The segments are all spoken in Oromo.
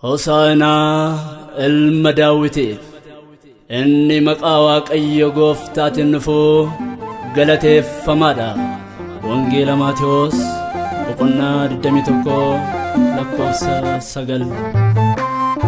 Hosaana ilma Daawitiif inni maqaa Waaqayyo Gooftaatiin dhufu galateeffamaadha. Wangeela Maatewos boqonnaa 21 lakkoofsa 9.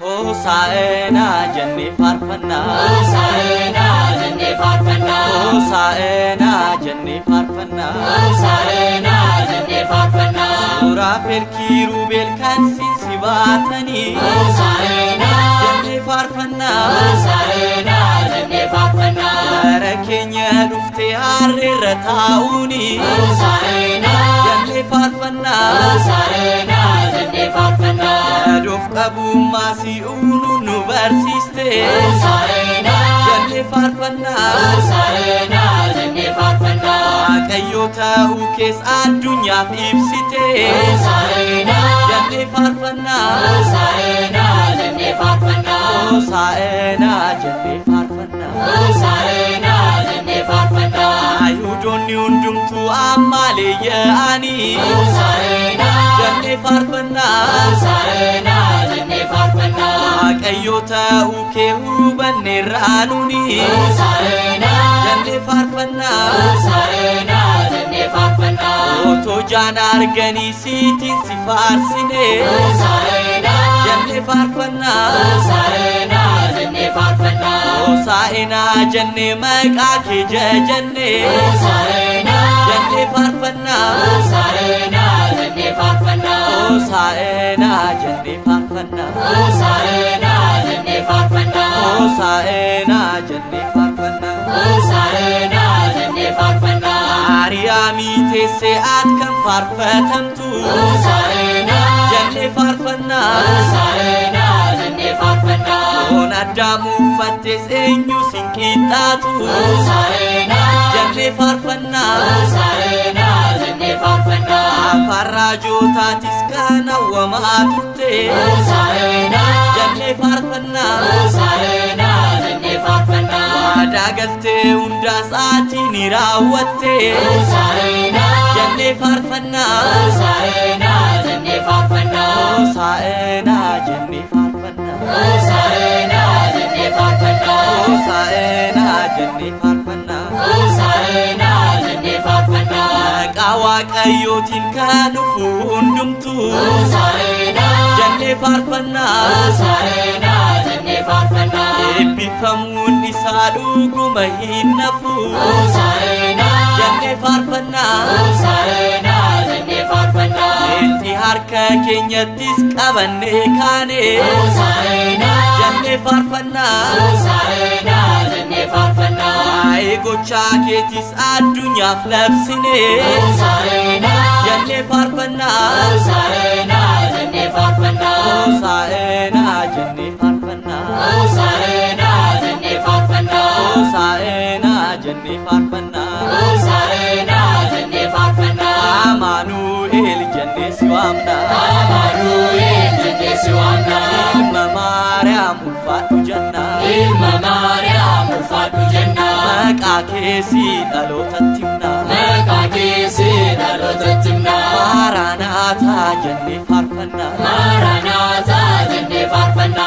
Hosaana jennee faarfanna, Hosaana jennee faarfanna, Hosaana jennee faarfanna, Hosaana jennee faarfanna. Suuraafel kiirubeel kan si baatanii, Hosaana jennee faarfanna, Hosaana jennee faarfanna. Gara keenya dhuftee harreerra taa'uuni, Hosaana jennee faarfanna, Hosaana jennee faarfanna. Yaadoof qabummaa si'uunu nu barsiiste, Hosaana jennee faarfanna, Hosaana jennee faarfanna. Waaqayyo ta'uu kees addunyaaf ibsite, Hosaana jennee faarfanna, Hosaana jennee faarfanna. Hosaana jennee faarfanna. Hosaana jennee faarfanna. Ayuudonni hundumtuu ammalee yaa'anii, Hosaana jennee faarfanna, Hosaana jennee faarfanna. Waaqayyo ta'uu kee hubanneerraa nuni, Hosaana jennee faarfanna, Hosaana jennee faarfanna. otoo jaan arganii siitiin si faarsine, Hosaana jennee faarfanna, Hosaana jennee faarfanna. Hosaana jennee maqaa kee jajannee, Hosaana jennee faarfanna, Hosaana jennee faarfanna. Hosaana jennee faarfanna, Hosaana jennee faarfanna. Hosaana jennee faarfanna. Hosaana jennee faarfanna. Maariyaamii teessee at kan faarfatamtu, Hosaana jennee faarfanna, Hosaana jennee faarfanna. foon Addaam uffattees eenyu sin qixxaatu, Hosaana jennee faarfanna, Hosaana jennee faarfanna. afaan raajootaatis kan hawwamaa turte, Hosaana jennee faarfanna, Hosaana jennee faarfanna. waadaa galtee hundaas ati ni raawwatte, Hosaana jennee faarfanna, Hosaana jennee faarfanna. Hosaana jennee faarfanna, Hosaana jennee faarfanna. Hosaana jennee faarfanna. Hosaana jennee faarfanna. Maqaa Waaqayyootiin kan dhufu hundumtuu, Hosaana jennee faarfanna, Hosaana jennee faarfanna. eebbifamuun isaa dhuguma hin nafu, Hosaana jennee faarfanna, Hosaana jennee faarfanna. itti harka keenyattis qabannee kaane, Hosaana jennee faarfanna, Hosaana jennee faarfanna. waa'ee gochaa keetis addunyaaf labsine, Hosaana jennee faarfanna, Hosaana jennee faarfanna. Hosaana jennee faarfanna, Hosaana jennee faarfanna. Hosaana jennee faarfanna. Hosaana jennee faarfanna. Amaanu'eel jennee si waamna, Amaanu'eel jennee si waamna. ilma Maariyaam ulfaadhu jenna, Ilma Maariyaam ulfaadhu jenna. maqaa keesi dhalootatti himna, Maqaa keesi dhalootatti himna. Maaraanaataa jennee faarfanna, Maaraanaataa jennee faarfanna.